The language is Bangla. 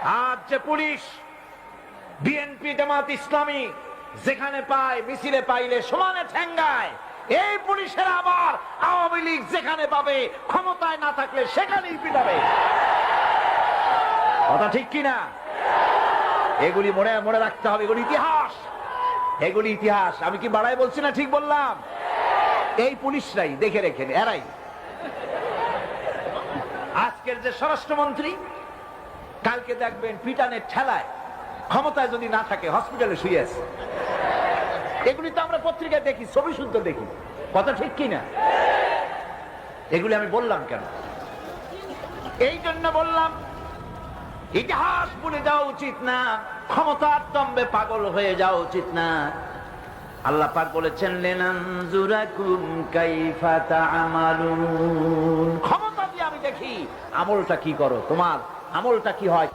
আজ যে পুলিশ বিএনপি জামাত ইসলামী যেখানে পায় মিছিলে পাইলে সমানে ঠেঙ্গায়, এই পুলিশের আবার আওয়ামী লীগ যেখানে পাবে ক্ষমতায় না থাকলে সেখানেই পিটাবে। কথা ঠিক কিনা? এগুলি মনে মনে রাখতে হবে, এগুলি ইতিহাস, এগুলি ইতিহাস। আমি কি বাড়াই বলছি না ঠিক বললাম? এই পুলিশরাই দেখে রেখেন, এরাই আজকের যে স্বরাষ্ট্রমন্ত্রী, কালকে দেখবেন পিটানের ঠেলায় ক্ষমতায় যদি না থাকে হসপিটালে শুয়ে আছে। এগুলি তো আমরা পত্রিকায় দেখি, ছবি শুনতে দেখি। কথা ঠিক কিনা? এগুলি আমি বললাম কেন? এই জন্য বললাম, ইতিহাস ভুলে যাওয়া উচিত না, ক্ষমতার দম্বে পাগল হয়ে যাওয়া উচিত না। আল্লাহ পাক বলেছেন লিনানজুরাকুম কাইফা তা'মালুন, ক্ষমতা দিয়ে আমি দেখি আমলটা কি করো, তোমার আমলটা কি হয়।